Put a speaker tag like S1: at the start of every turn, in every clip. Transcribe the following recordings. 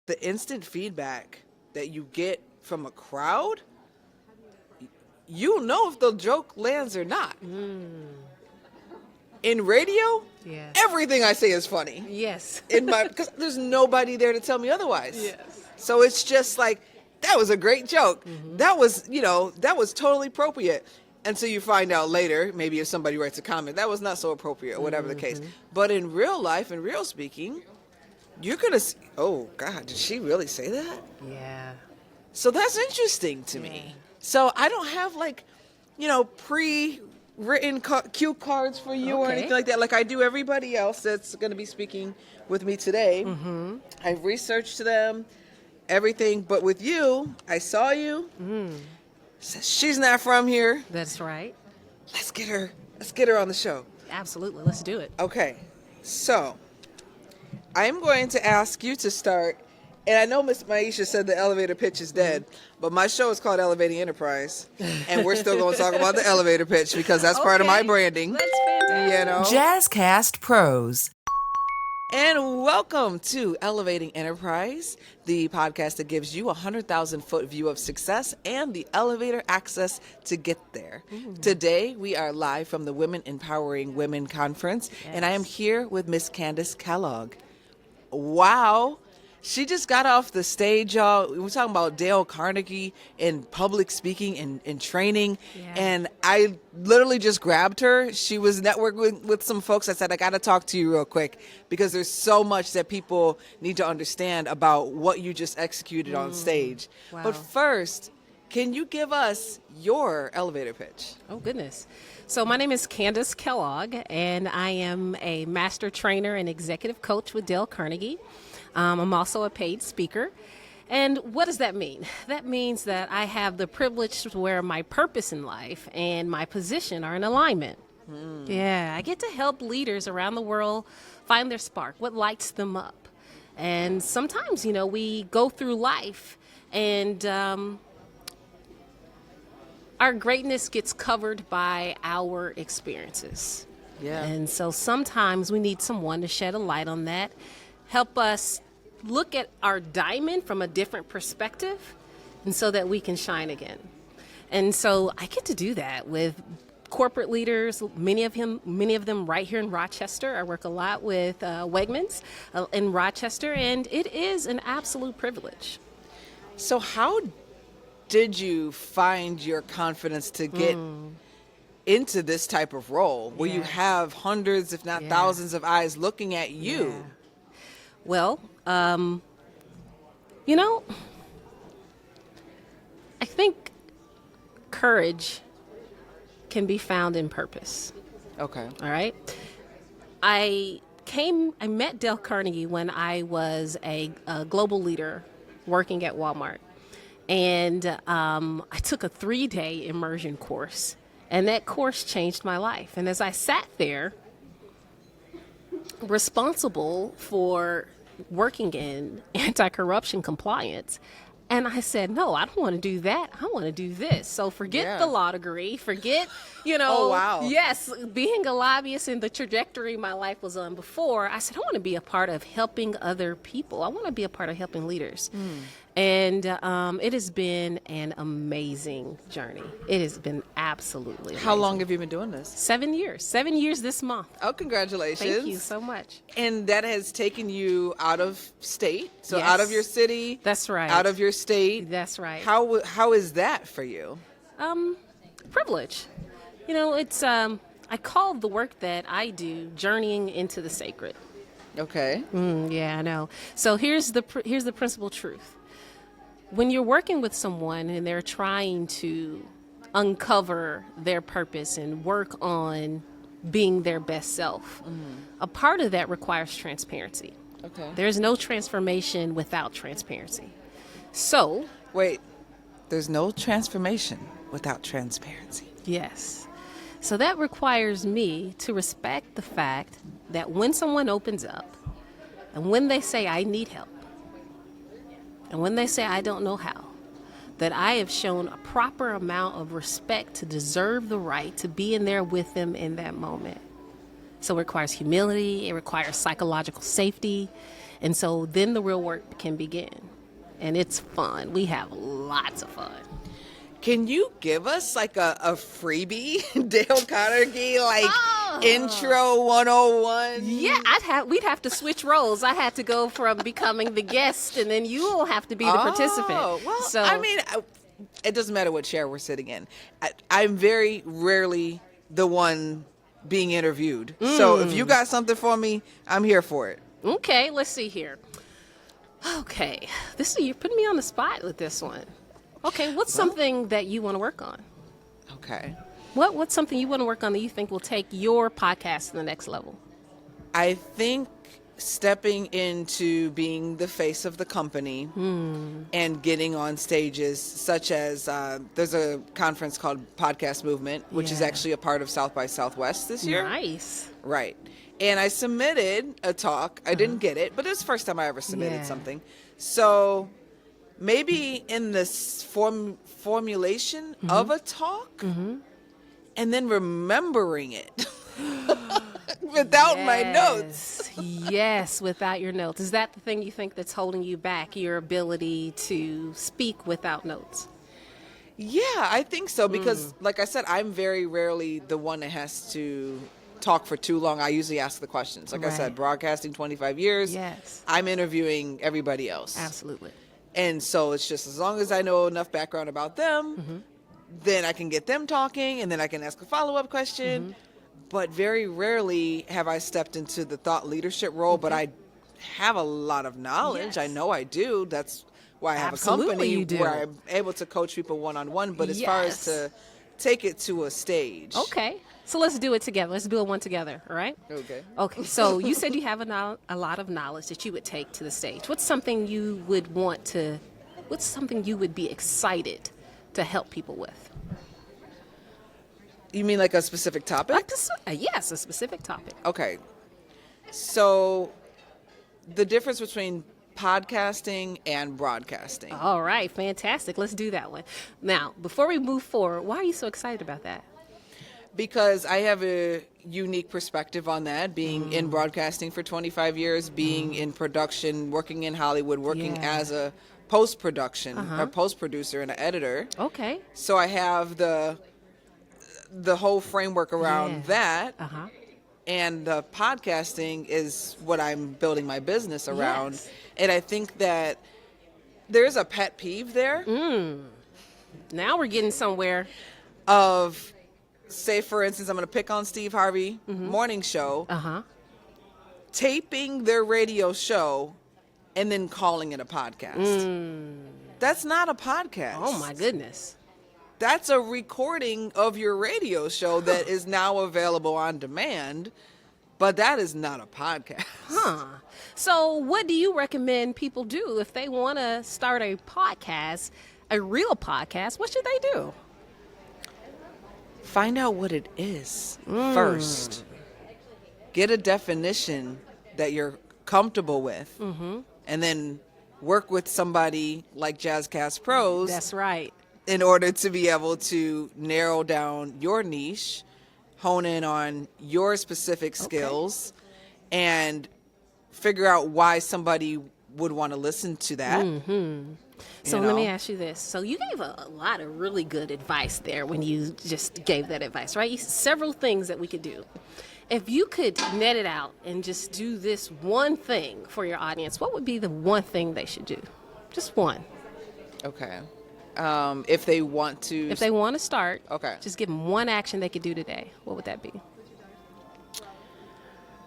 S1: the instant feedback that you get from a crowd, you know if the joke lands or not. In radio, everything I say is funny.
S2: Yes.
S1: Because there's nobody there to tell me otherwise.
S2: Yes.
S1: So it's just like, that was a great joke. That was totally appropriate. And so you find out later, maybe if somebody writes a comment, that was not so appropriate or whatever the case. But in real life, in real speaking, you're going to, oh God, did she really say that?
S2: Yeah.
S1: So that's interesting to me. So I don't have pre-written cue cards for you or anything like that. Like I do everybody else that's going to be speaking with me today. I've researched them, everything. But with you, I saw you. Says she's not from here.
S2: That's right.
S1: Let's get her on the show.
S2: Absolutely. Let's do it.
S1: Okay. So I'm going to ask you to start. And I know Miss Maisha said the elevator pitch is dead, but my show is called Elevating Enterprise, and we're still going to talk about the elevator pitch because that's part of my branding.
S2: That's fantastic.
S3: Jazzcast Pros.
S1: And welcome to Elevating Enterprise, the podcast that gives you a 100,000-foot view of success and the elevator access to get there. Today, we are live from the Women Empowering Women Conference, and I am here with Miss Candice Kellogg. Wow. She just got off the stage, y'all. We're talking about Dale Carnegie and public speaking and training. Yeah. And I literally just grabbed her. She was networking with some folks. I said, I got to talk to you real quick because there's so much that people need to understand about what you just executed on stage. Wow. But first, can you give us your elevator pitch?
S2: Oh, goodness. So my name is Candice Kellogg, and I am a master trainer and executive coach with Dale Carnegie. I'm also a paid speaker. And what does that mean? That means that I have the privilege where my purpose in life and my position are in alignment. Yeah, I get to help leaders around the world find their spark, what lights them up. And sometimes, we go through life and our greatness gets covered by our experiences. Yeah. And so sometimes we need someone to shed a light on that, help us look at our diamond from a different perspective, and so that we can shine again. And so I get to do that with corporate leaders, many of them right here in Rochester. I work a lot with Wegmans in Rochester, and it is an absolute privilege.
S1: So how did you find your confidence to get into this type of role where you have hundreds, if not thousands of eyes looking at you?
S2: Yeah. Well, I think courage can be found in purpose.
S1: Okay.
S2: All right. I met Dale Carnegie when I was a global leader working at Walmart. And I took a 3-day immersion course, and that course changed my life. And as I sat there, responsible for working in anti-corruption compliance, and I said, no, I don't want to do that. I want to do this. So forget the law degree, forget,
S1: oh, wow.
S2: Yes, being a lobbyist and the trajectory my life was on before. I said, I want to be a part of helping other people. I want to be a part of helping leaders. And it has been an amazing journey. It has been absolutely amazing.
S1: How long have you been doing this?
S2: 7 years. 7 years this month.
S1: Oh, congratulations.
S2: Thank you so much.
S1: And that has taken you out of state? So out of your city?
S2: That's right.
S1: Out of your state?
S2: That's right.
S1: How is that for you?
S2: Privilege. It's I call the work that I do journeying into the sacred.
S1: Okay.
S2: Yeah, I know. So here's the principal truth. When you're working with someone and they're trying to uncover their purpose and work on being their best self, a part of that requires transparency.
S1: Okay.
S2: There's no transformation without transparency. So,
S1: wait, there's no transformation without transparency.
S2: Yes. So that requires me to respect the fact that when someone opens up and when they say, I need help, and when they say, I don't know how, that I have shown a proper amount of respect to deserve the right to be in there with them in that moment. So it requires humility, it requires psychological safety. And so then the real work can begin. And it's fun. We have lots of fun.
S1: Can you give us like a freebie, Dale Carnegie, like intro 101?
S2: Yeah, we'd have to switch roles. I had to go from becoming the guest, and then you'll have to be the participant.
S1: Well,
S2: so
S1: I mean, it doesn't matter what chair we're sitting in. I'm very rarely the one being interviewed. So if you got something for me, I'm here for it.
S2: Okay, let's see here. Okay, you're putting me on the spot with this one. Okay, what's something that you want to work on?
S1: Okay.
S2: What's something you want to work on that you think will take your podcast to the next level?
S1: I think stepping into being the face of the company and getting on stages such as there's a conference called Podcast Movement, which is actually a part of South by Southwest this year.
S2: Nice.
S1: Right. And I submitted a talk. I didn't get it, but it was the first time I ever submitted something. So maybe in this formulation of a talk and then remembering it without my notes.
S2: Yes, without your notes. Is that the thing you think that's holding you back, your ability to speak without notes?
S1: Yeah, I think so because like I said, I'm very rarely the one that has to talk for too long. I usually ask the questions. Like I said, broadcasting 25 years.
S2: Yes.
S1: I'm interviewing everybody else.
S2: Absolutely.
S1: And so it's just as long as I know enough background about them, then I can get them talking and then I can ask a follow-up question. But very rarely have I stepped into the thought leadership role, but I have a lot of knowledge. I know I do. That's why I have a company where I'm able to coach people one-on-one. But as far as to take it to a stage.
S2: Okay. So let's do it together. Let's build one together, all right? Okay, so you said you have a lot of knowledge that you would take to the stage. What's something you would be excited to help people with?
S1: You mean like a specific topic?
S2: Yes, a specific topic.
S1: Okay. So the difference between podcasting and broadcasting.
S2: All right, fantastic. Let's do that one. Now, before we move forward, why are you so excited about that?
S1: Because I have a unique perspective on that, being in broadcasting for 25 years, being in production, working in Hollywood, working as a post-production, a post-producer and an editor.
S2: Okay.
S1: So I have the whole framework around that. And the podcasting is what I'm building my business around.
S2: Yes.
S1: And I think that there's a pet peeve there.
S2: Now we're getting somewhere.
S1: Of... Say, for instance, I'm going to pick on Steve Harvey morning show, taping their radio show, and then calling it a podcast. That's not a podcast.
S2: Oh, my goodness.
S1: That's a recording of your radio show that is now available on demand, but that is not a podcast.
S2: So what do you recommend people do if they want to start a podcast, a real podcast? What should they do?
S1: Find out what it is first. Get a definition that you're comfortable with. And then work with somebody like Jazzcast Pros.
S2: That's right.
S1: In order to be able to narrow down your niche, hone in on your specific skills, and figure out why somebody would want to listen to that.
S2: So let me ask you this. So you gave a lot of really good advice there when you just gave that advice, right? Several things that we could do. If you could net it out and just do this one thing for your audience, what would be the one thing they should do? Just one.
S1: Okay. If they want to...
S2: If they want to start,
S1: okay,
S2: just give them one action they could do today. What would that be?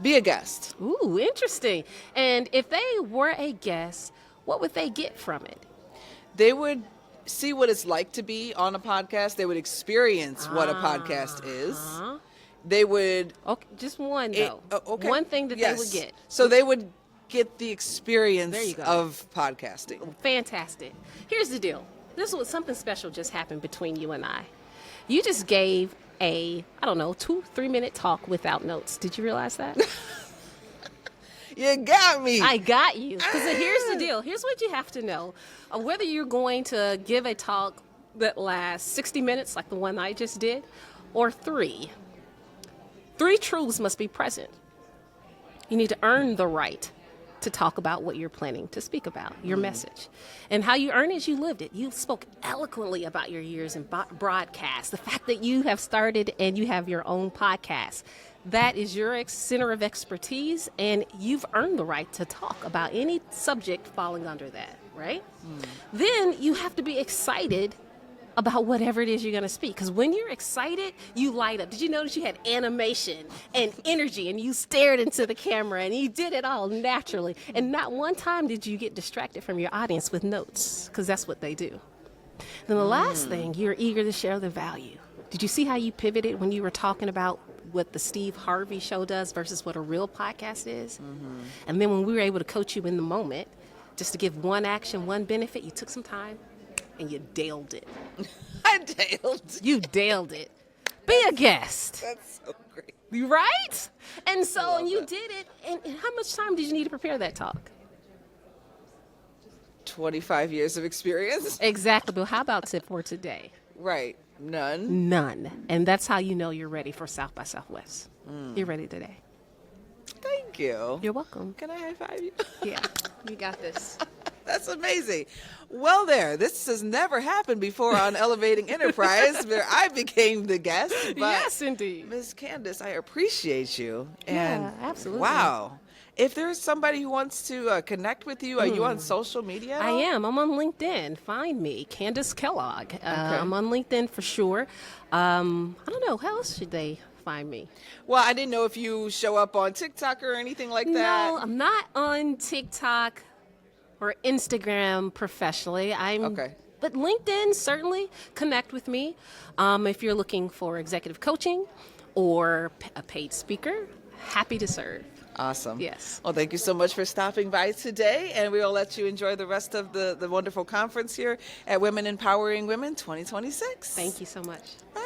S1: Be a guest.
S2: Ooh, interesting. And if they were a guest, what would they get from it?
S1: They would see what it's like to be on a podcast. They would experience what a podcast is. They would...
S2: Okay, just one, though.
S1: Okay.
S2: One thing that they would get.
S1: So they would get the experience of podcasting.
S2: Fantastic. Here's the deal. Something special just happened between you and I. You just gave a, 2-3 minute talk without notes. Did you realize that?
S1: You got me.
S2: I got you. Because here's the deal. Here's what you have to know. Whether you're going to give a talk that lasts 60 minutes like the one I just did, or 3, 3 truths must be present. You need to earn the right to talk about what you're planning to speak about, your message. And how you earn it is you lived it. You spoke eloquently about your years in broadcast. The fact that you have started and you have your own podcast, that is your center of expertise, and you've earned the right to talk about any subject falling under that, right? Then you have to be excited about whatever it is you're going to speak. Because when you're excited, you light up. Did you notice you had animation and energy, and you stared into the camera, and you did it all naturally? And not one time did you get distracted from your audience with notes, because that's what they do. Then the last thing, you're eager to share the value. Did you see how you pivoted when you were talking about what the Steve Harvey show does versus what a real podcast is? And then when we were able to coach you in the moment, just to give one action, one benefit, you took some time and you daled it.
S1: I daled.
S2: You daled it. Be a guest.
S1: That's so great.
S2: Right? And so and you
S1: that.
S2: did it. And how much time did you need to prepare that talk?
S1: 25 years of experience.
S2: Exactly. But how about tip for today?
S1: Right. None.
S2: None. And that's how you know you're ready for South by Southwest. You're ready today.
S1: Thank you.
S2: You're welcome.
S1: Can I high five you?
S2: Yeah, you got this.
S1: That's amazing. Well, this has never happened before on Elevating Enterprise, where I became the guest. But
S2: Yes, indeed.
S1: Ms. Candace, I appreciate you. And
S2: Yeah, absolutely.
S1: Wow. If there's somebody who wants to connect with you, are you on social media?
S2: I am. I'm on LinkedIn. Find me, Candice Kellogg. I'm on LinkedIn for sure. I don't know. How else should they find me?
S1: Well, I didn't know if you show up on TikTok or anything like that.
S2: No, I'm not on TikTok or Instagram professionally.
S1: Okay.
S2: But LinkedIn, certainly connect with me. If you're looking for executive coaching or a paid speaker, happy to serve.
S1: Awesome.
S2: Yes.
S1: Well, thank you so much for stopping by today, and we will let you enjoy the rest of the wonderful conference here at Women Empowering Women 2026.
S2: Thank you so much.